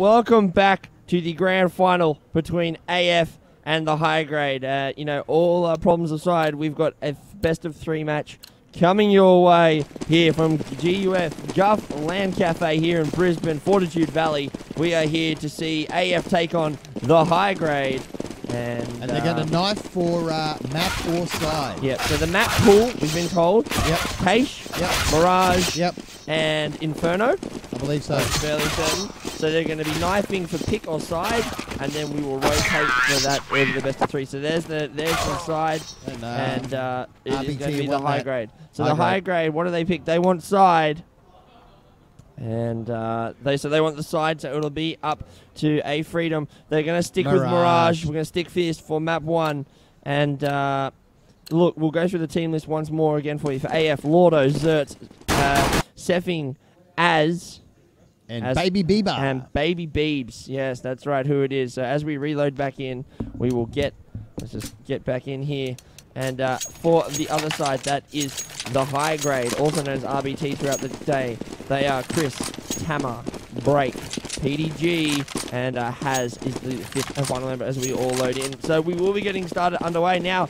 welcome back to the grand final between AF and the high grade. You know, all problems aside, we've got a best of 3 match coming your way here from GUF Guff Land Cafe here in Brisbane, Fortitude Valley. We are here to see AF take on the high grade. And they're going to knife for map or side. Yep, so the map pool, we've been told. Yep. Cache, yep. Mirage, yep. and Inferno. I believe so. That's fairly certain. So they're going to be knifing for pick or side, and then we will rotate for that over the best of 3. So there's the side, and it is going to be the high grade. So the high grade, what do they pick? They want side. And they want the side, so it'll be up to aFreedom. They're going to stick with Mirage. We're going to stick fierce for map 1. And look, we'll go through the team list once more again for you. For AF, Lordo, Zertz, Seffing, and Baby Bieber. And Baby Beebs. Yes, that's right, who it is. So as we reload back in, we will let's just get back in here. And for the other side, that is the high grade, also known as RBT throughout the day. They are Chris, Tamar, Break, PDG, and Haz is the 5th and final member as we all load in. So we will be getting started underway now.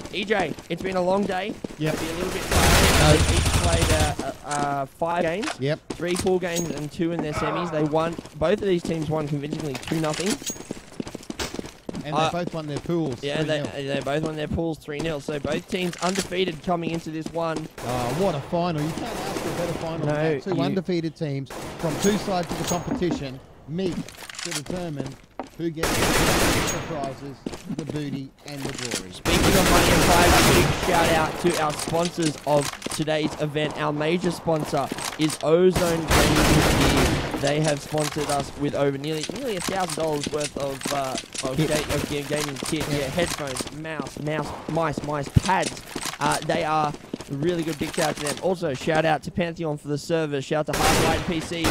EJ, it's been a long day. Yep. It'll be a little bit tiring. They each played 5 games. Yep. 3 pool games and 2 in their semis. They won. Both of these teams won convincingly 2-0. And they both won their pools. Yeah, they both won their pools 3-0. So both teams undefeated coming into this one. Oh, what a final. You can't ask for a better final than that. 2 undefeated teams from 2 sides of the competition meet to determine who gets the prizes, the booty, and the glory. Speaking of money and prize, a big shout out to our sponsors of today's event. Our major sponsor is Ozone Gaming Gear. They have sponsored us with over nearly $1,000 worth of gaming kit. Yeah, headphones, mice, pads. They are really good. Big shout out to them. Also, shout out to Pantheon for the servers. Shout out to Hardlight PC.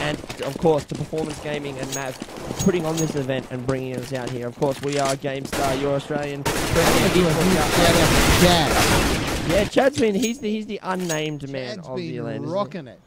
And, of course, to Performance Gaming and Mav for putting on this event and bringing us out here. Of course, we are GameStar, your Australian premier. Yeah, Chad's been, he's the unnamed man of the land. Chad's been rocking it.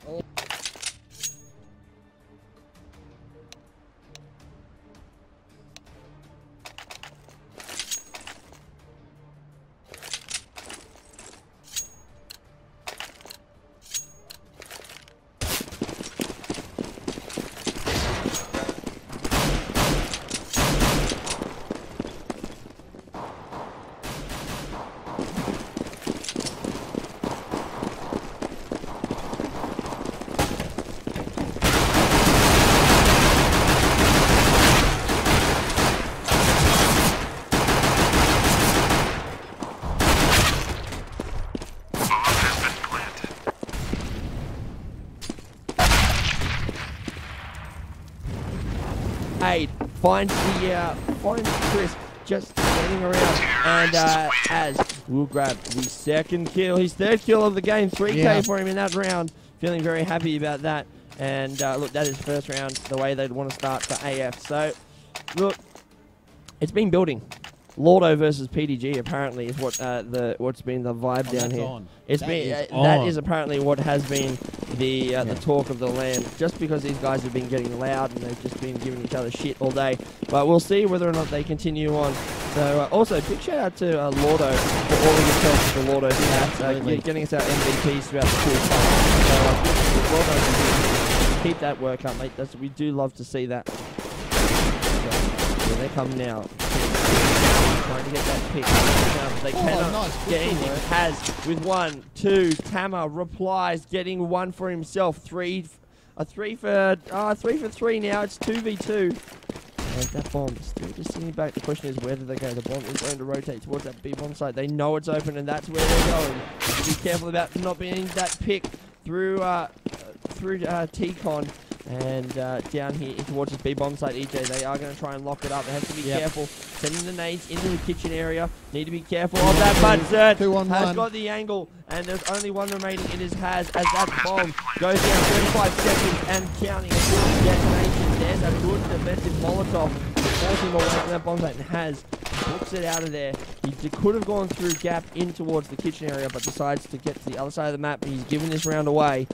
Finds Chris just standing around, and Az will grab the 2nd kill, his 3rd kill of the game, 3K for him in that round. Feeling very happy about that. And look, that is first round, the way they'd want to start for AF. So, look, it's been building. Lordo versus PDG apparently is what's been the vibe down here. That is apparently what has been the talk of the land. Just because these guys have been getting loud and they've just been giving each other shit all day. But we'll see whether or not they continue on. So also big shout out to Lordo for all of yourself for Lordo stats, getting us our MVPs throughout the pool. So well done. Keep that work up, mate. We do love to see that. Here they come now. Trying to get that pick. They cannot get anything. Has with 1, 2. Tama replies, getting 1 for himself. 3 for 3 now. It's 2v2. And that bomb still just sitting back. The question is where do they go? The bomb is going to rotate towards that B bomb site. They know it's open and that's where they're going. Be careful about not being that pick through T-Con. And down here towards this B-bomb site, EJ, they are going to try and lock it up. They have to be careful. Sending the nades into the kitchen area. Need to be careful of that, but Zert has got the angle. And there's only 1 remaining in his Haz as that bomb goes down 35 seconds and counting. A good detonation. There's a good defensive Molotov forcing him away from that bomb site, and has books it out of there. He could have gone through gap in towards the kitchen area, but decides to get to the other side of the map. He's giving this round away.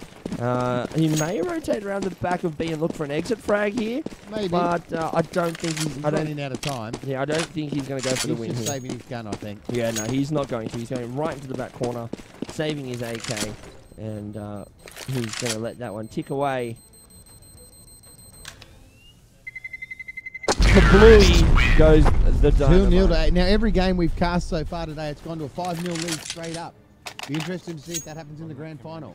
He may rotate around the back of B and look for an exit frag here. Maybe. But I don't think he's running out of time. Yeah, I don't think he's going to go for the win. He's here. saving his gun, I think. Yeah, no, he's not going to. He's going right into the back corner, saving his AK, and he's going to let that one tick away. Kablooey goes the dynamite. 2-0 to 8. Now, every game we've cast so far today, it's gone to a 5-0 lead straight up. Be interesting to see if that happens in the grand final.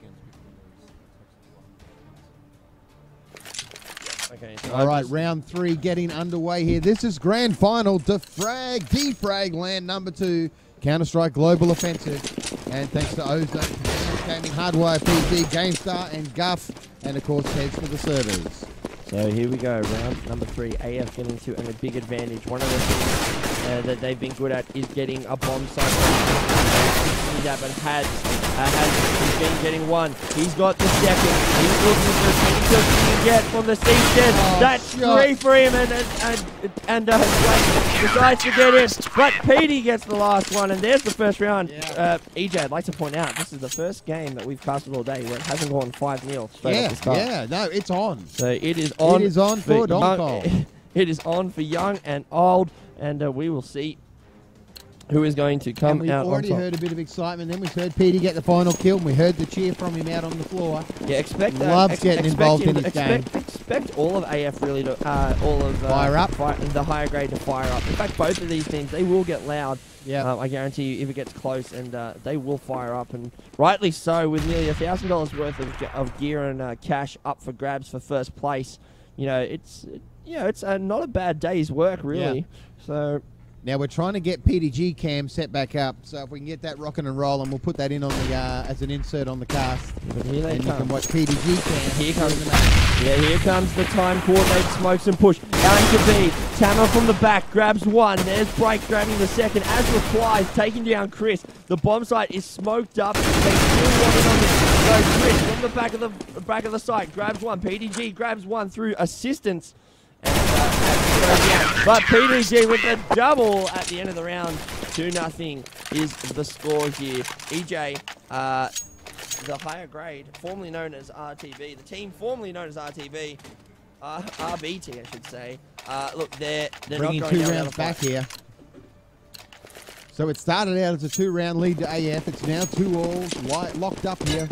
Okay, so all right, round 3 getting underway here. This is grand final. Defrag land number 2. Counter-Strike Global Offensive. And thanks to Ozone, Gaming, Hardwire, PC, GameStar, and Guff. And, of course, heads for the servers. So here we go, round number 3. AF getting to a big advantage. One of the things that they've been good at is getting a bomb site. That, but he's been getting one. He's got the second. He's looking for as many kills he can get from the C-Shed. That's shot. 3 for him, and decides to get in. But Petey gets the last one, and there's the first round. Yeah. EJ, I'd like to point out, this is the first game that we've casted all day where it hasn't gone 5-0 straight off the start. Yeah, no, it's on. So it is on. It is on for Don Cole. It is on for young and old, and we will see who is going to come out on top. We've already heard a bit of excitement. Then we heard Petey get the final kill, and we heard the cheer from him out on the floor. Yeah, loves getting involved in his game. Expect all of AF really to fire up. The higher grade to fire up. In fact, both of these teams, they will get loud. Yeah, I guarantee you, if it gets close, and they will fire up, and rightly so, with nearly $1,000 worth of gear and cash up for grabs for first place. You know, it's not a bad day's work really. Yeah. So. Now we're trying to get PDG cam set back up, so if we can get that rocking and rolling, we'll put that in on the as an insert on the cast. But here they come. You can watch PDG cam. Here comes here comes the time coordinated smokes and push. Out into B. Tammer from the back grabs one. There's Break grabbing the second. As replies, taking down Chris. The bomb site is smoked up. They still want it on the so Chris from the back of the site grabs one. PDG grabs one through assistance. But PDG with the double at the end of the round. 2-0 is the score here. EJ, the higher grade, formerly known as RTB, the team formerly known as RTB, RBT I should say. Look, they're bringing not going 2 rounds back here. So it started out as a 2-round lead to AF. It's now 2-all, locked up here.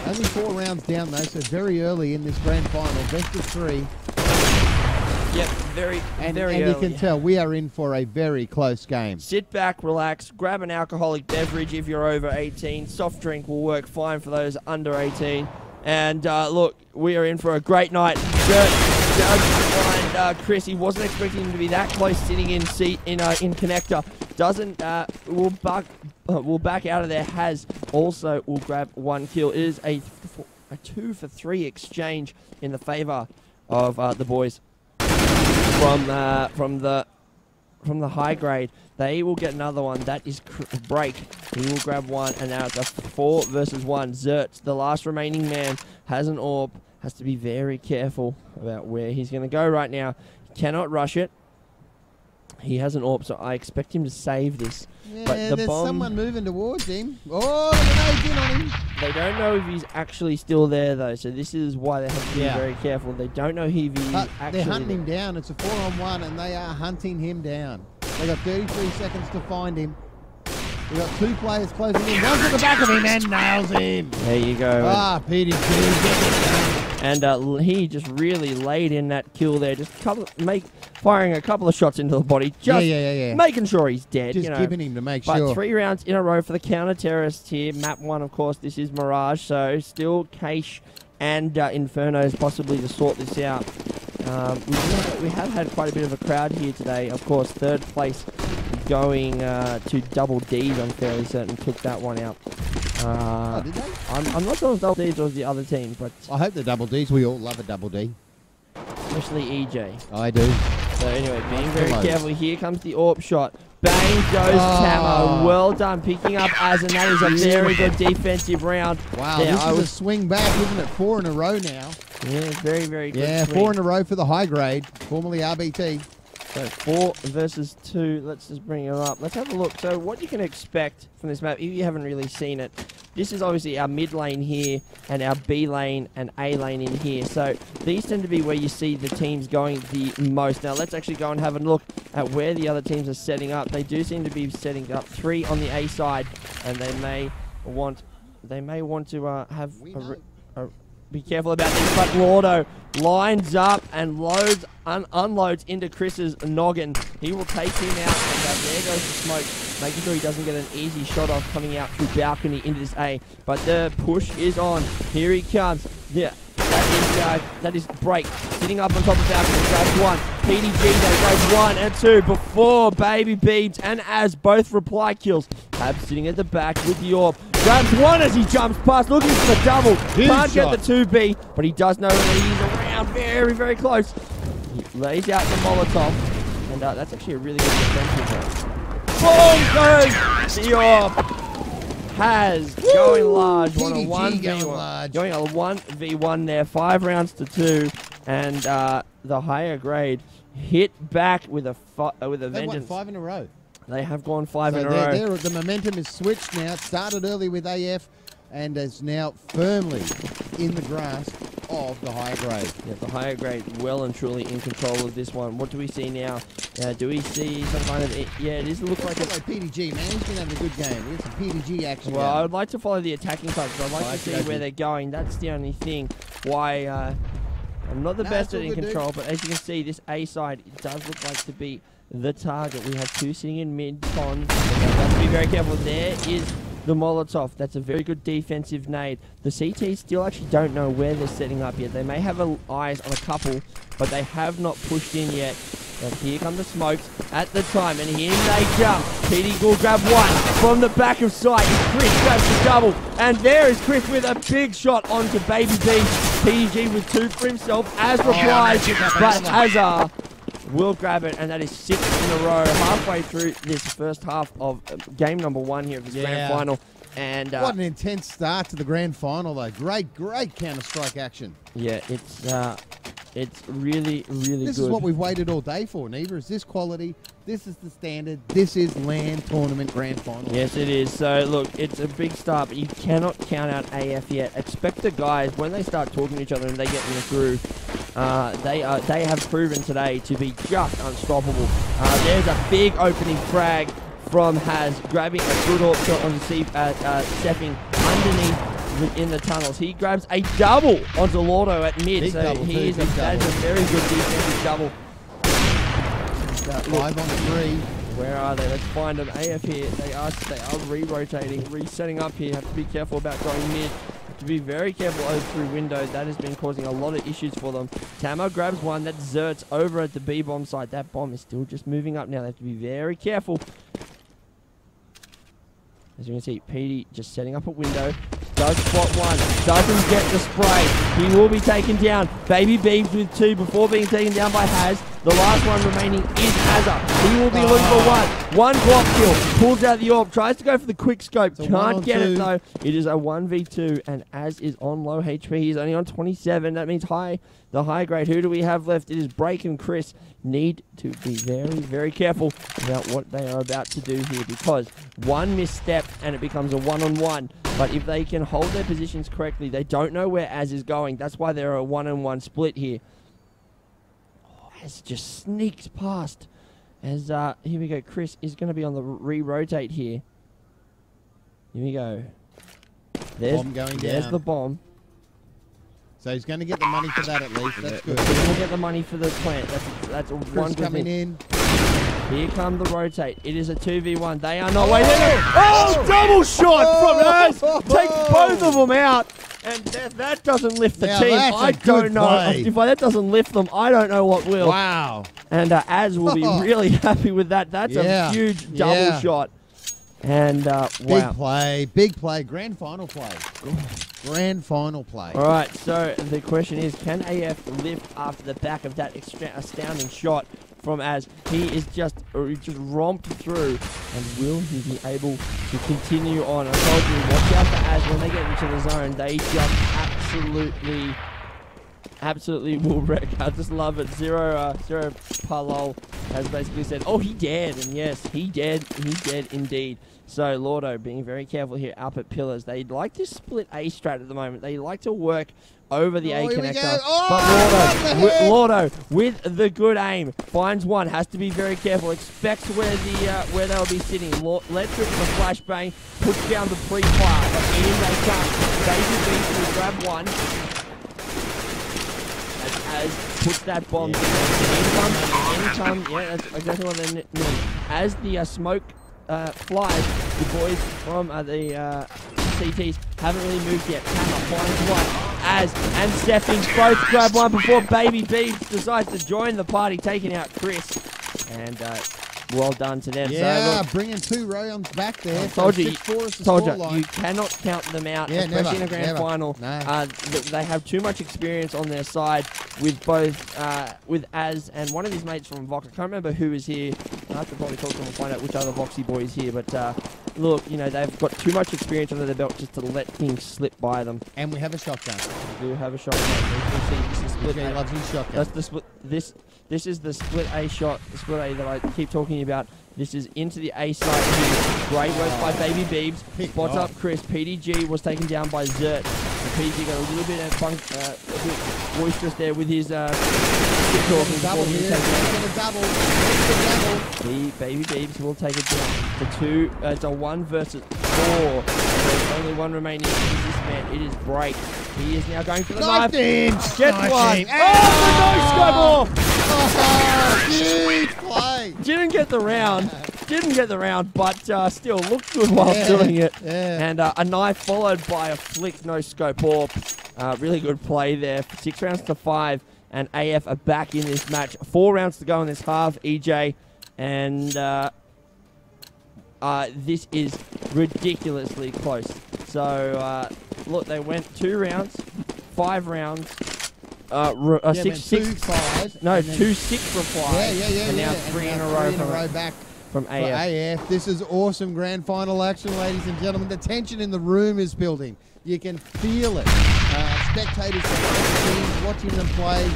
Only 4 rounds down though, so very early in this grand final. Best of 3. Yep, very early. You can tell we are in for a very close game. Sit back, relax, grab an alcoholic beverage if you're over 18. Soft drink will work fine for those under 18. And look, we are in for a great night. Judge behind Chris. He wasn't expecting him to be that close, sitting in connector. Doesn't will back out of there. Will grab 1 kill. It is a 2 for 3 exchange in the favor of the boys. From the high grade, they will get another one. That is Break. He will grab 1, and now it's just 4 versus 1. Zertz, the last remaining man, has an AWP. Has to be very careful about where he's going to go right now. He cannot rush it. He has an AWP, so I expect him to save this. Yeah, but there's someone moving towards him. Oh, the grenade in on him. They don't know if he's actually still there, though, so this is why they have to be very careful. They don't know if he's actually they're hunting him down. It's a 4-on-1, and they are hunting him down. They got 33 seconds to find him. We got 2 players closing in. One's at the back of him and nails him. There you go. PDG. And he just really laid in that kill there. Just firing a couple of shots into the body. Just making sure he's dead. Just giving him to make sure. But 3 rounds in a row for the counter-terrorists here. Map 1, of course, this is Mirage. So still Cache and Infernos possibly to sort this out. We have had quite a bit of a crowd here today. Of course, 3rd place going to Double D's, I'm fairly certain, took that one out. Did they? I'm not sure if Double D's was the other team, but I hope the Double D's. We all love a Double D. Especially EJ. I do. So anyway, being very careful. Here comes the AWP shot. Bang goes Tammo. Well done picking up Az, and that is a very good defensive round. Wow, this is a swing back, isn't it? 4 in a row now. Yeah, very, very good. Yeah, swing. 4 in a row for the high grade, formerly RBT. So 4 versus 2. Let's just bring it up. Let's have a look. So what you can expect from this map, if you haven't really seen it, this is obviously our mid lane here and our B lane and A lane in here. So these tend to be where you see the teams going the most. Now let's actually go and have a look at where the other teams are setting up. They do seem to be setting up 3 on the A side, and they may want to have be careful about this, but Lordo lines up and unloads into Chris's noggin. He will take him out, and there goes the smoke, making sure he doesn't get an easy shot off coming out through balcony into this A. But the push is on. Here he comes. Yeah, that is Break sitting up on top of balcony. Grabs 1. PDG though goes 1 and 2 before Baby Beebs and Az both reply kills. Tab sitting at the back with the AWP. Grabs 1 as he jumps past, looking for the double. Can't get the 2B, but he does know that he's around very, very close. He lays out the Molotov, and that's actually a really good defensive round. Boom goes the AWP. Has going large, on a 1v1. Going a 1v1 there, 5 rounds to 2, and the higher grade hit back with a vengeance. They won 5 in a row. They have gone 5 in a row. The momentum is switched now. It started early with AF and is now firmly in the grasp of the higher grade. Yeah, the higher grade well and truly in control of this one. What do we see now? Do we see some kind of... Yeah, it looks like it's... PDG, man. He's been having a good game. It's some PDG action. Well, I would like to follow the attacking side, so I'd like to see where they're going. That's the only thing why I'm not the best at in control, but as you can see, this A side, it does look like to be the target. We have 2 sitting in mid-con. Have to be very careful. There is the Molotov. That's a very good defensive nade. The CT still actually don't know where they're setting up yet. They may have eyes on a couple, but they have not pushed in yet. And here come the smokes at the time, and here they jump. PD will grab 1 from the back of sight. Chris grabs the double, and there is Chris with a big shot onto Baby B. PDG with 2 for himself, as replies, but Azar will grab it, and that is 6 in a row, halfway through this first half of game number 1 here of this grand final. And what an intense start to the grand final, though. Great Counter-Strike action. Yeah, it's really, really good. This is what we've waited all day for, Neva. Is this quality? This is the standard. This is LAN tournament grand final. Yes, it is. So, look, it's a big start, but you cannot count out AF yet. Expect the guys, when they start talking to each other and they get in the groove, they have proven today to be just unstoppable. There's a big opening frag from Haz, grabbing a good AWP shot on Seffing underneath in the tunnels. He grabs a double onto Lordo at mid, so that is a very good defensive double. 5 on 3. Where are they? Let's find them. AF here. They are re-rotating, resetting up here. Have to be careful about going mid. Have to be very careful over through window. That has been causing a lot of issues for them. Tamo grabs 1. That's Zertz over at the B bomb side. That bomb is still just moving up now. They have to be very careful. As you can see, PD just setting up a window. Does spot 1. Doesn't get the spray. He will be taken down. Baby Beebs with 2 before being taken down by Haz. The last one remaining is Hazza. He will be looking for 1. 1 block kill. Pulls out the AWP. Tries to go for the quick scope. Can't get it though. It is a 1v2, and Az is on low HP. He's only on 27. That means the high grade. Who do we have left? It is Break and Chris. Need to be very, very careful about what they are about to do here, because 1 misstep and it becomes a 1-on-1. But if they can hold their positions correctly, they don't know where Az is going. That's why they're a 1-on-1 split here. Az just sneaks past. As here we go. Chris is going to be on the re-rotate here. Here we go. There's the bomb. So he's going to get the money for that at least. That's good. He'll get the money for the plant. That's one good coming thing. in. Here come the rotate. It is a 2v1. They are not waiting. Oh, double shot from Az. Takes both of them out. And that doesn't lift the team. I don't know. If that doesn't lift them, I don't know what will. Wow. And Az will be really happy with that. That's a huge double shot. And wow. Big play. Grand final play. Grand final play. All right, so the question is, can AF lift after the back of that astounding shot from Az? He is just romped through, and will he be able to continue on? I told you, watch out for Az when they get into the zone. They just absolutely will wreck. I just love it. Zero Palol has basically said, oh, he dared. And yes, he dared indeed. So Lordo being very careful here up at pillars. They like to split A strat at the moment. They like to work over the A connector. But Lordo with the good aim finds one. Has to be very careful. Expects where they'll be sitting. Lets rip the flashbang. Puts down the pre-fire. In they come. Baby Beast will grab one. As puts that bomb down. Income. Yeah, that's exactly what they need. As the smoke flies, the boys from the CTs haven't really moved yet. Hammer finds one. And Steffings both grab one before Baby Beebs decides to join the party, taking out Chris. And well done to them. Yeah, so, bringing 2 rounds back there. Told you, you cannot count them out, especially in a grand final. No. They have too much experience on their side with both, with Az and one of his mates from Vox. I can't remember who is here. I have to probably talk to them and find out which other Voxy boy is here. But look, you know, they've got too much experience under their belt just to let things slip by them. And we have a shotgun. We do have a shotgun. This is split A. Loves his shotgun. That's the split. This is the split A shot, the split A that I keep talking about. This is into the A side here. Great work by Baby Beebs. Spots up Chris. PDG was taken down by Zert. And PDG got a little bit of a bit boisterous there with his talking before he takes it. Baby Beebs will take it down to 2. It's a 1 versus 4. There's only one remaining. It is this man. It is Break. He is now going for the knife. Gets one. Oh, the no scope! Huge play. Didn't get the round, but still looked good while doing it. Yeah. And a knife followed by a flick no scope orb. Really good play there. 6 rounds to 5, and AF are back in this match. 4 rounds to go in this half, EJ, and this is ridiculously close. So look, they went 2 rounds, 5 rounds. 2 6 replies. And now 3 in a row back from AF. This is awesome grand final action, ladies and gentlemen. The tension in the room is building. You can feel it. Spectators are watching them play.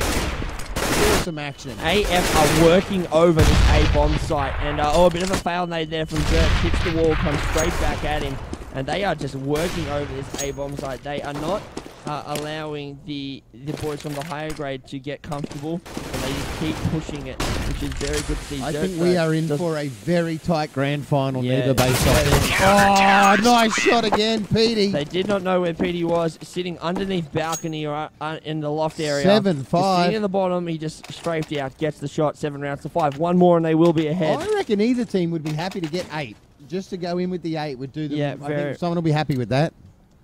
Awesome action. AF are working over this A-bomb site. And a bit of a fail made there from Dirt. Hits the wall, comes straight back at him. And they are just working over this A-bomb site. They are not allowing the boys from the higher grade to get comfortable, and they just keep pushing it, which is very good to see. I think we are in for a very tight grand final near the base. Oh, nice shot again, Petey. They did not know where Petey was, sitting underneath balcony or in the loft area. 7-5. Sitting in the bottom, he just strafed out, gets the shot. 7 rounds to 5. One more, and they will be ahead. I reckon either team would be happy to get 8. Just to go in with the 8 would do them. I think someone will be happy with that.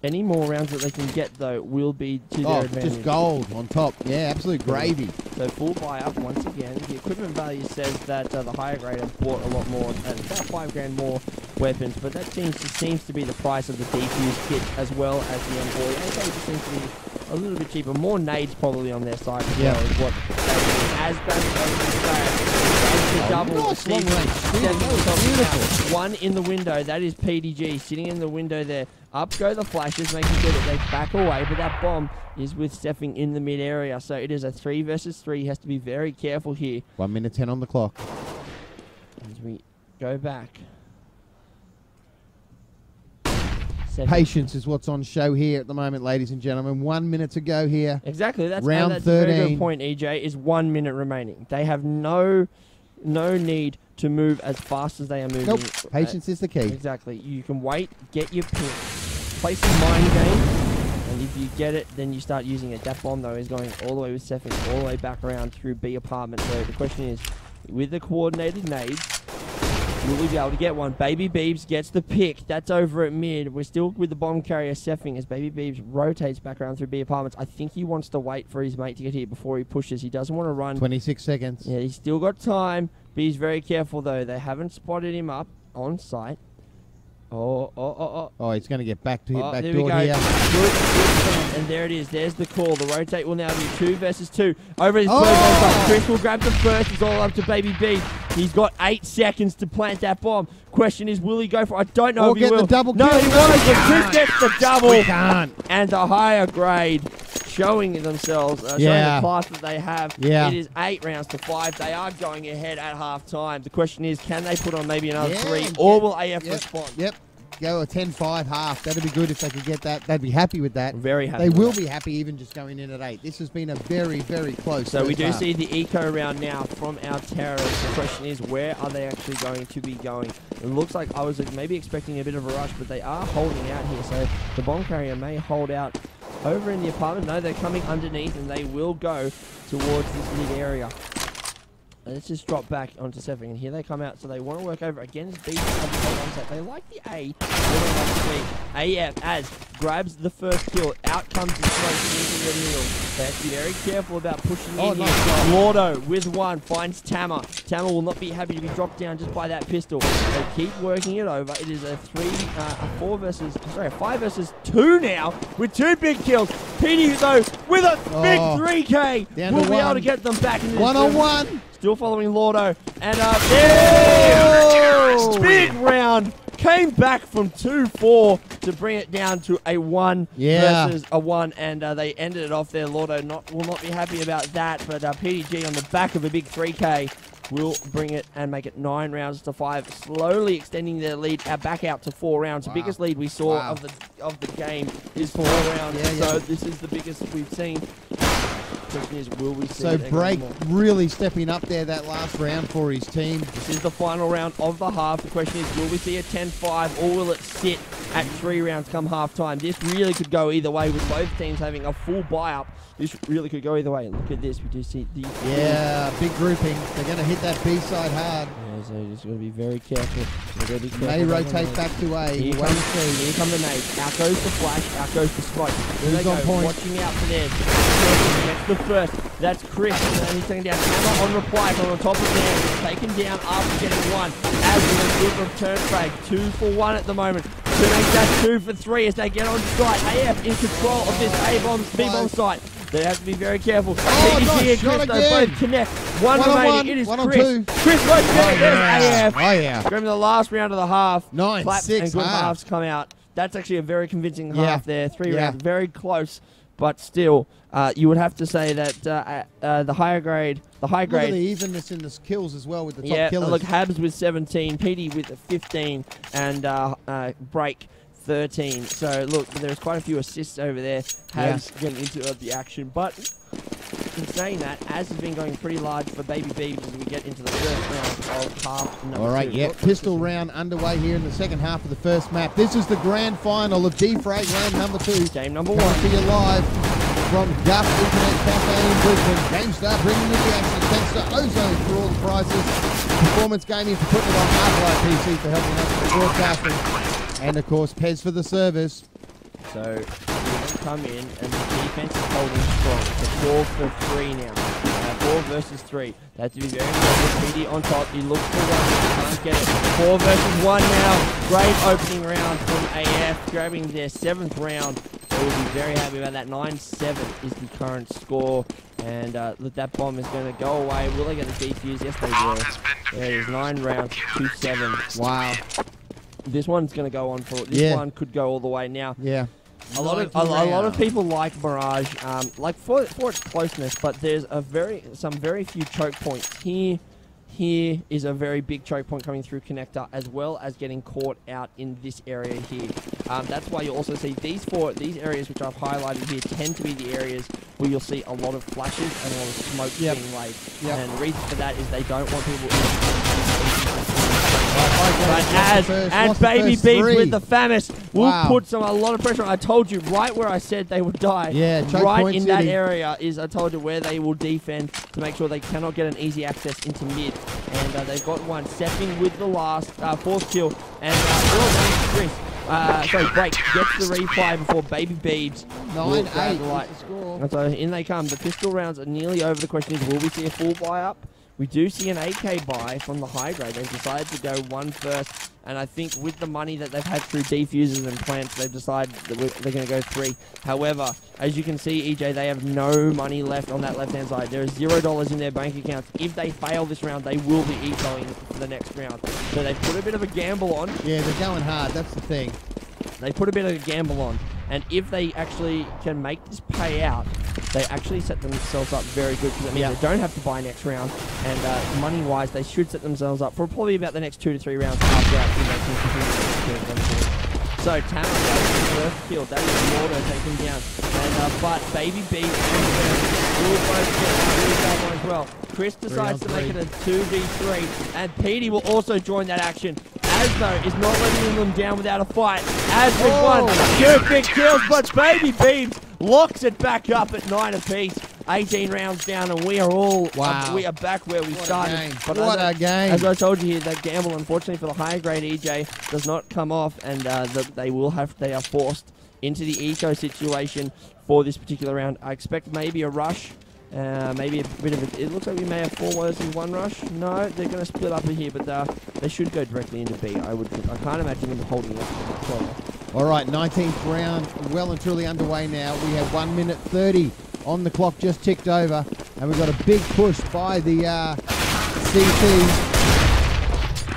Any more rounds that they can get, though, will be to their advantage. Just gold on top. Yeah, absolute gravy. So full buy-up once again. The equipment value says that the higher grade have bought a lot more, about 5 grand more weapons, but that seems to be the price of the defuse kit as well as the M40. AK just seems to be a little bit cheaper. More nades probably on their side as well is what has done over the flag. Double. Nice long range. Beautiful. One in the window. That is PDG sitting in the window there. Up go the flashes, making sure that they back away, but that bomb is with Steffing in the mid area. So it is a 3 versus 3. He has to be very careful here. 1 minute 10 on the clock. As we go back. Patience is what's on show here at the moment, ladies and gentlemen. 1 minute to go here. Exactly. That's round 13. A very good point, EJ, is 1 minute remaining. They have no need to move as fast as they are moving. Nope. Patience is the key. Exactly. You can wait, get your pick, play some mind game, and if you get it, then you start using it. That bomb, though, is going all the way with Steffing, all the way back around through B apartment. So the question is, with the coordinated nades, will we be able to get one? Baby Beebs gets the pick. That's over at mid. We're still with the bomb carrier Steffing as Baby Beebs rotates back around through B apartments. I think he wants to wait for his mate to get here before he pushes. He doesn't want to run. 26 seconds. Yeah, he's still got time. But he's very careful, though. They haven't spotted him up on site. Oh, he's going to get back to hit back there door here. Good. And there it is. There's the call. The rotate will now be 2 versus 2. Over his bird. Chris will grab the first. It's all up to Baby B. He's got 8 seconds to plant that bomb. Question is, will he go for it? I don't know if he will. The double no, he won't. Chris gets the double. We can't. And the higher grade showing themselves, showing the class that they have. Yeah. It is 8 rounds to 5. They are going ahead at halftime. The question is, can they put on maybe another 3, or will AF respond? Yep. Go a 10-5 half. That'd be good if they could get that. They'd be happy with that. Very happy. They will be happy even just going in at 8. This has been a very, very close. So we do see the eco round now from our terrorists. The question is, where are they actually going to be going? It looks like I was maybe expecting a bit of a rush, but they are holding out here. So the bomb carrier may hold out over in the apartment. No, they're coming underneath, and they will go towards this mid area. Let's just drop back onto 7, and here they come out. So they want to work over against B. They like the A. AF as grabs the first kill. Out comes the smoke into the middle. They have to be very careful about pushing in here. Lordo with 1 finds Tama. Tama will not be happy to be dropped down just by that pistol. They keep working it over. It is a 5 versus 2 now with 2 big kills. PD though with a big 3K will be able to get them back in this 1-on-1. Still following Lordo. And big round. Came back from 2-4 to bring it down to a 1 versus a 1. And they ended it off there. Lordo will not be happy about that. But PDG on the back of a big 3K will bring it and make it 9 rounds to 5. Slowly extending their lead back out to 4 rounds. The biggest lead we saw of the game is 4 rounds. So this is the biggest we've seen. Question is, will we see so Break really stepping up there that last round for his team. This is the final round of the half. The question is, will we see a 10-5 or will it sit at 3 rounds come halftime? This really could go either way with both teams having a full buy-up. This really could go either way. Look at this. We do see the... big grouping. They're going to hit that B side hard. Yeah, so just got to be very careful. May rotate back to A. Here come the nades. Out goes the flash. Out goes the smoke. There they go. Watching out for theirs. Gets the first. That's Chris. And he's taking down Hammer on reply from on top of there. Taken down after getting 1. As with a good return frag. 2 for 1 at the moment. To make that 2 for 3 as they get on site. AF in control of this B-bomb site. They have to be very careful. Nice Chris, they both connect. One remaining. It is Chris. Chris goes there. There's AF. Grabbing the last round of the half. 9-6 and good halves come out. That's actually a very convincing half there. 3 rounds. Very close. But still, you would have to say that the high grade. Look at the evenness in the kills as well with the top killers. Look, Habs with 17, PD with 15, and Break 13. So look, there's quite a few assists over there. Habs getting into the action, but in saying that, Az has been going pretty large for Baby Beebs as we get into the first round of half number 2. All right, pistol round underway here in the second half of the first map. This is the grand final of D-Freight round number 2. Game number 1. Coming to you live from Duff Internet Cafe in Brisbane. GameStar bringing you the action. Thanks to Ozone for all the prizes. Performance Gaming for putting it on Arclight PC for helping us with broadcasting. And of course, Pez for the service. So we come in and the defense is holding strong. So 4 for 3 now. 4 versus 3. They have to be very careful. PD on top. He looks for 1. He can't get it. 4 versus 1 now. Great opening round from AF. Grabbing their 7th round. They will be very happy about that. 9-7 is the current score. And look, that bomb is going to go away. Will they get a defuse? Yes, they will. There it is. 9 rounds. 2-7. Wow. This one's going to go on for... This one could go all the way now. Yeah. A lot of people like Mirage, like for its closeness, but there's some very few choke points. Here is a very big choke point coming through connector, as well as getting caught out in this area here. That's why you'll also see these areas which I've highlighted here tend to be the areas where you'll see a lot of flashes and a lot of smoke being laid. And the reason for that is they don't want people... But as Baby Beef with the Famis will put a lot of pressure on. I told you right where I said they would die. Yeah, right in that area is I told you where they will defend to make sure they cannot get an easy access into mid. And they've got one stepping with the last 4th kill. And Chris, Break gets the replay before Baby Beebs 9-8. And so in they come. The pistol rounds are nearly over. The question is, will we see a full buy up? We do see an AK buy from the high grade. They've decided to go 1 first. And I think with the money that they've had through defusers and plants, they've decided that they're going to go 3. However, as you can see, EJ, they have no money left on that left-hand side. There is $0 in their bank accounts. If they fail this round, they will be ecoing for the next round. So they've put a bit of a gamble on. Yeah, they're going hard. That's the thing. They put a bit of a gamble on. And if they actually can make this pay out, they actually set themselves up very good because it means they don't have to buy next round. And money-wise, they should set themselves up for probably about the next 2 to 3 rounds after that. So Tama goes for the first kill. That is Mordo taken down. And but Baby B will both get that one as well. Chris decides to make it a 2v3, and Petey will also join that action. Asno is not letting them down without a fight. As with one, 2 big kills, but Baby Beebs locks it back up at 9 apiece. 18 rounds down, and we are all we are back where we started. But what a game! As I told you here, that gamble, unfortunately for the higher grade EJ, does not come off, and they are forced into the eco situation for this particular round. I expect maybe a rush. Maybe a bit of it looks like we may have 4 versus 1 rush. No, they're going to split up in here, but they should go directly into B. I can't imagine them holding up. All right, 19th round, well and truly underway now. We have 1 minute 30 on the clock, just ticked over, and we've got a big push by the CT.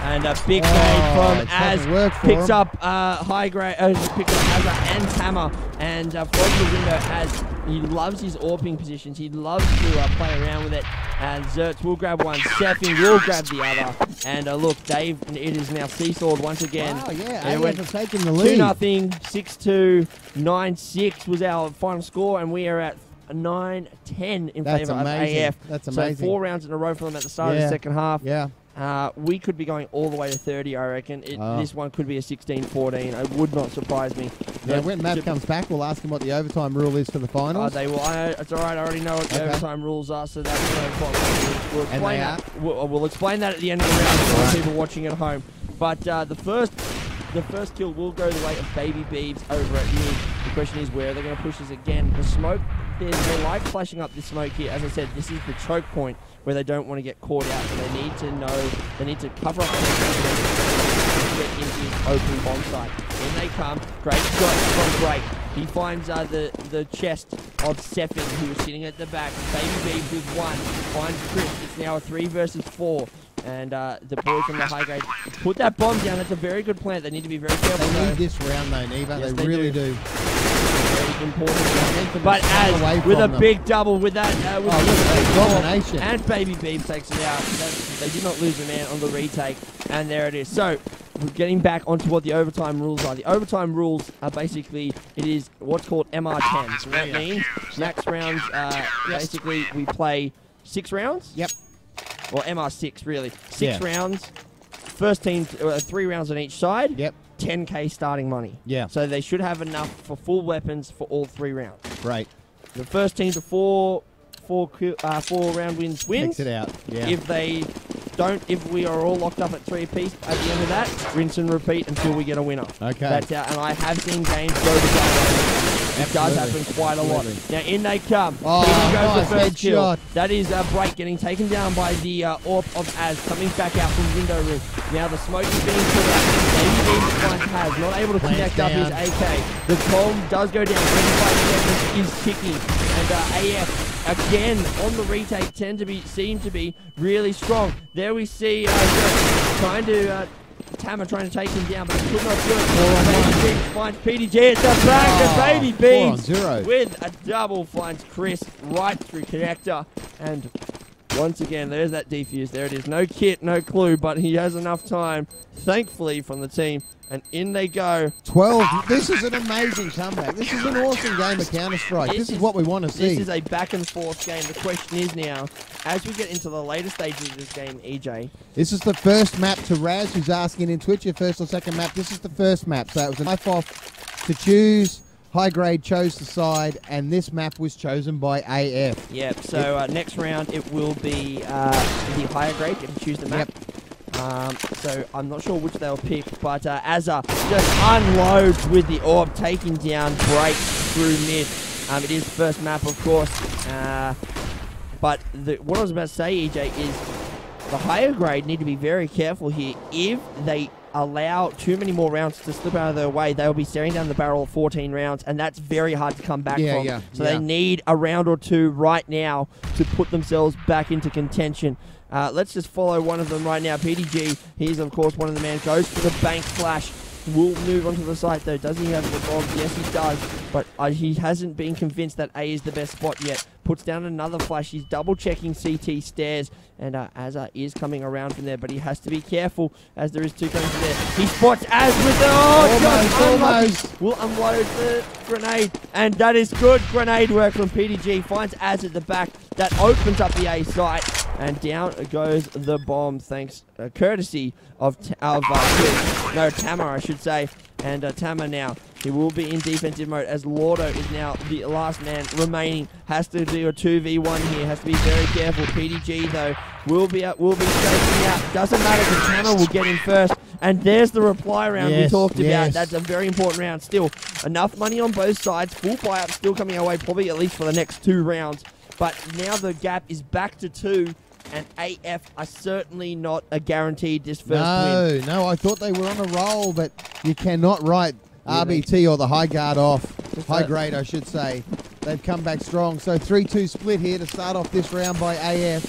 And a big nade from Az, picks up high grade, picks up Azza and Tama, and from the window, Az, he loves his AWPing positions, he loves to play around with it, and Zertz will grab one, Seffing will grab the other, and look, Dave, it is now seesawed once again. Wow, yeah, AF have taken the lead. 2-0, 6-2, 9-6 was our final score, and we are at 9-10 in favour of AF. That's amazing. So 4 rounds in a row for them at the start of the second half. Yeah. We could be going all the way to 30, I reckon. This one could be a 16-14. It would not surprise me. Yeah, when Matt comes back, we'll ask him what the overtime rule is for the finals. They will. It's all right. I already know what the overtime rules are, so that's no problem. We'll explain that. We'll explain that at the end of the round for people watching at home. But the first kill will go the way of Baby Beebs over at mid. The question is, where are they going to push this again? The smoke, they like flashing up this smoke here. As I said, this is the choke point where they don't want to get caught out. So they need to know, they need to cover up and get into this open bomb site. In they come. Great shot from Drake. He finds the chest of Seffing, who is sitting at the back. Baby Beebs with one. Finds Chris. It's now a 3 versus 4. And the boys from the high grade put that bomb down. That's a very good plant. They need to be very careful. They need this round though, Neva. Yes, they really do. Very important. But as with a big double with that, domination. And Baby Beebs takes it out. They did not lose a man on the retake. And there it is. So we're getting back onto what the overtime rules are. The overtime rules are basically, it is what's called MR10. So that means max rounds, basically we play 6 rounds. Yep. Or MR6, really. 6 rounds. First team, 3 rounds on each side. Yep. 10k starting money. Yeah. So they should have enough for full weapons for all 3 rounds. Great. The first team to 4 round wins. Takes it out. Yeah. If they don't, if we are all locked up at 3 apiece at the end of that, rinse and repeat until we get a winner. Okay. That's out. And I have seen games go to that. It does happen quite a lot. Now in they come. Oh, goes the first kill. Headshot. That is Break getting taken down by the AWP of Az, coming back out from window room. Now the smoke is being put out. Baby Beebs has not able to connect up his AK. The column does go down. 25 seconds is ticking, and AF again on the retake seem to be really strong. There we see trying to. Tama trying to take him down, but he could not do it. Baby Beebs finds PDG at the back, and Baby Beebs with a double finds Chris right through connector. And once again, there's that defuse. There it is. No kit, no clue, but he has enough time, thankfully, from the team. And in they go. 12. This is an amazing comeback. This is an awesome game of Counter-Strike. This is what we want to see. This is a back-and-forth game. The question is now, as we get into the later stages of this game, EJ. This is the first map to Raz, who's asking in Twitch, your first or second map. This is the first map. So it was a knife off to choose. High grade chose the side, and this map was chosen by AF. Yep, so next round it will be the higher grade. You can choose the map. Yep. So I'm not sure which they'll pick, but Azza just unloads with the AWP, taking down Break through mid. It is the first map, of course. But what I was about to say, EJ, is the higher grade need to be very careful here. If they allow too many more rounds to slip out of their way, they'll be staring down the barrel of 14 rounds, and that's very hard to come back from. So they need a round or 2 right now to put themselves back into contention. Let's just follow one of them right now. PDG, he's of course one of the men, goes for the bank flash. will move onto the site though. Does he have the bomb? Yes, he does. But he hasn't been convinced that A is the best spot yet. Puts down another flash. He's double-checking CT stairs. And Azza is coming around from there, but he has to be careful as there is two coming from there. He spots Az with the... Almost. Will unload the grenade. And that is good grenade work from PDG. Finds Az at the back. That opens up the A site. And down goes the bomb, thanks courtesy of Tama, I should say. And Tama now, he will be in defensive mode as Lordo is now the last man remaining. Has to do a 2v1 here. Has to be very careful. PDG though will be shaking out. Doesn't matter because Tama will get in first. And there's the reply round we talked about. That's a very important round. Still enough money on both sides. Full buy up still coming our way, probably at least for the next 2 rounds. But now the gap is back to 2. And AF are certainly not a guaranteed this first win. No, I thought they were on a roll, but you cannot write RBT or the high guard off. High grade, I should say. They've come back strong. So 3-2 split here to start off this round by AF.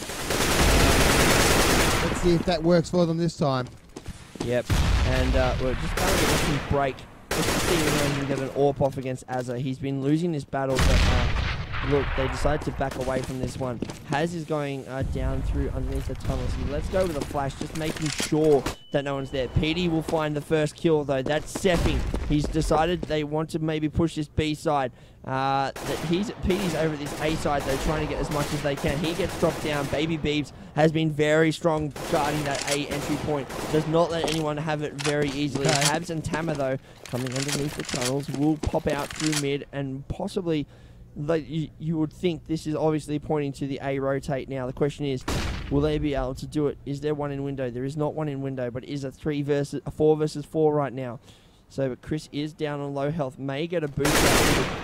Let's see if that works for them this time. Yep. And we're just going to get some break. Just to see if we can get an AWP off against Azza. He's been losing this battle, but... look, they decided to back away from this one. Haz is going down through underneath the tunnels. So let's go with a flash, just making sure that no one's there. PD will find the first kill, though. That's Seffing. He's decided they want to maybe push this B side. PD's over at this A side, though, trying to get as much as they can. He gets dropped down. Baby Beebs has been very strong guarding that A entry point. Does not let anyone have it very easily. Habs and Tama, though, coming underneath the tunnels, will pop out through mid and possibly... like you would think this is obviously pointing to the A rotate now. The question is, will they be able to do it? Is there one in window? There is not one in window, but it is a 4 versus 4 right now. So, but Chris is down on low health, may get a boost,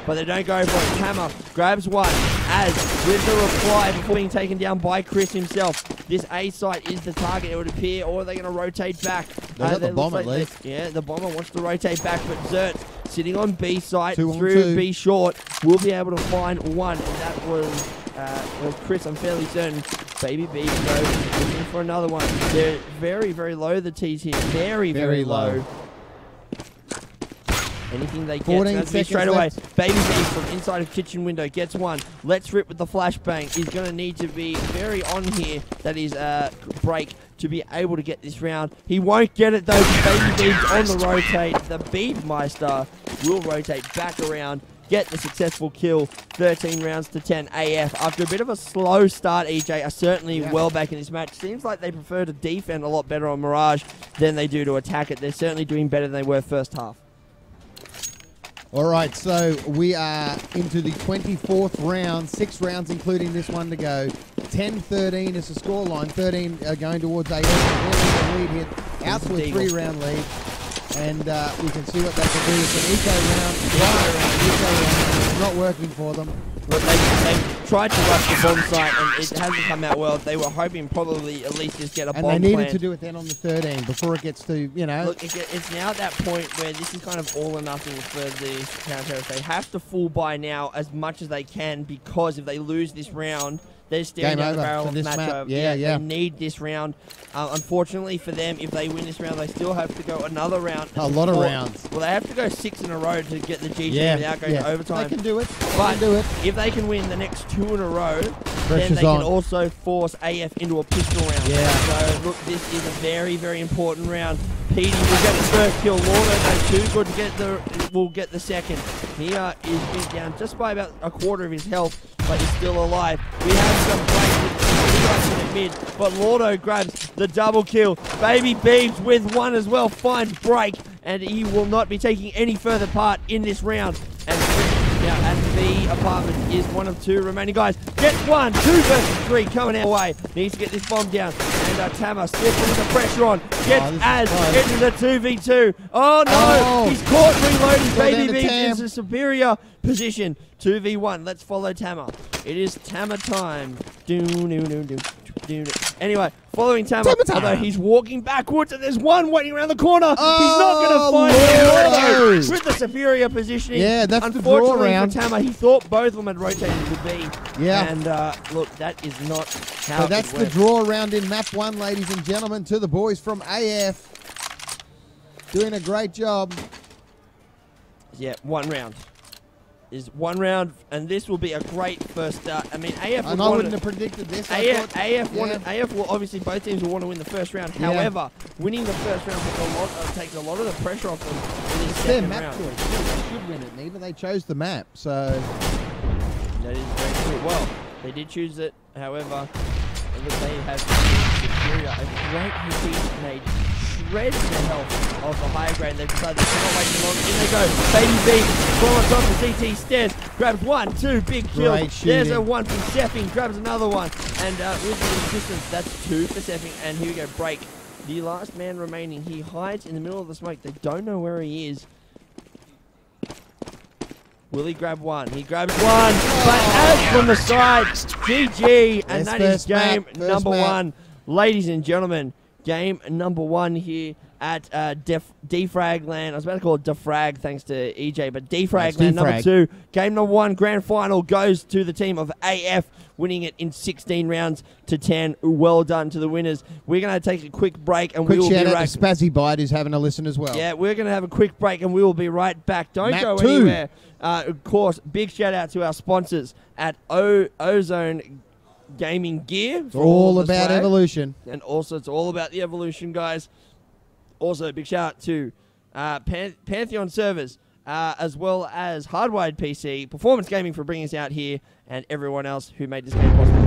but they don't go for it. Tama grabs one, Az with the reply before being taken down by Chris himself. This A site is the target, it would appear, or are they going to rotate back? They got the bomb at least. Yeah, the bomber wants to rotate back, but Zert sitting on B site through B short will be able to find one, and that was Chris, I'm fairly certain. Baby B goes looking for another one. They're very, very low, the T's here. Very low. Anything they get, straight away. Baby B from inside of kitchen window gets one. Let's rip with the flashbang. He's going to need to be very on here. That is break to be able to get this round. He won't get it though. Baby B's on the rotate. The Beebmeister will rotate back around. Get the successful kill. 13 rounds to 10 AF. After a bit of a slow start, EJ are certainly well back in this match. Seems like they prefer to defend a lot better on Mirage than they do to attack it. They're certainly doing better than they were first half. All right, so we are into the 24th round, 6 rounds including this one to go. 10-13 is the scoreline. 13 are going towards AF. The lead here, out to a 3-round lead. And we can see what they can do. It's an eco round, it's not working for them. Look, they've tried to rush the bomb site and it hasn't come out well. They were hoping probably at least just get a bomb And they needed to do it then on the 13 before it gets to, you know. Look, it's now at that point where this is kind of all or nothing for the counter. They have to full buy now as much as they can, because if they lose this round, they're staring down the barrel of matchup. They need this round. Unfortunately for them, if they win this round, they still have to go another round. A lot of rounds. Well, they have to go 6 in a row to get the GG without going to overtime. They can do it. But if they can win the next 2 in a row, then they can also force AF into a pistol round. So, look, this is a very, very important round. Petey will get the first kill. Lordo knows too good to get will get the second. He is down just by about a quarter of his health, but he's still alive. We have some break in the mid, but Lordo grabs the double kill. Baby Beebs with one as well finds break, and he will not be taking any further part in this round. And now at the apartment is one of 2 remaining guys. Gets 1, 2 versus 3 coming our way. Needs to get this bomb down. And Tama still putting the pressure on. Gets Az into the 2v2. Oh no! He's caught reloading. Baby Beebs is a superior position. 2v1. Let's follow Tama. It is Tama time. Anyway, following Tama, although he's walking backwards and there's one waiting around the corner. He's not going to find him with the superior positioning. Yeah, that's the draw round. For Tama, he thought both of them had rotated to B. Yeah. And look, that is not how So that's the draw round in map 1, ladies and gentlemen, to the boys from AF. Doing a great job. Yeah, 1 round. Is 1 round, and this will be a great first start. I mean, AF And I wouldn't have predicted this. AF will obviously both teams will want to win the first round. Yeah. However, winning the first round takes a lot of the pressure off them. In It's the their second map round. choice. They should win it, Neva. They chose the map, so That is very true. Well, they did choose it. However, they have superior. A great defeat made shreds the health of the higher grade. They've decided they cannot wait too long. In they go. Baby B from on top of the CT stairs. Grabs 1, 2, big kill. Great There's shooting. a 1 from Seffing. Grabs another one. And with the assistance, that's 2 for Seffing. And here we go. Break. The last man remaining. He hides in the middle of the smoke. They don't know where he is. Will he grab 1? He grabs 1, but as from the side, GG, and that is game number 1. Ladies and gentlemen, game number 1 here at Defrag Land. I was about to call it Defrag thanks to EJ, but Defrag Land number 2. Game number 1, grand final goes to the team of AF, winning it in 16 rounds to 10. Well done to the winners. We're going to take a quick break, and we will be right back. Spazzy Bite who's having a listen as well. Yeah, we're going to have a quick break, and we will be right back. Don't go anywhere. Of course, big shout out to our sponsors at Ozone Gaming Gear. It's all about evolution. And also, it's all about the evolution, guys. Also, big shout out to Pantheon Servers, as well as Hardwired PC, Performance Gaming for bringing us out here, and everyone else who made this game possible.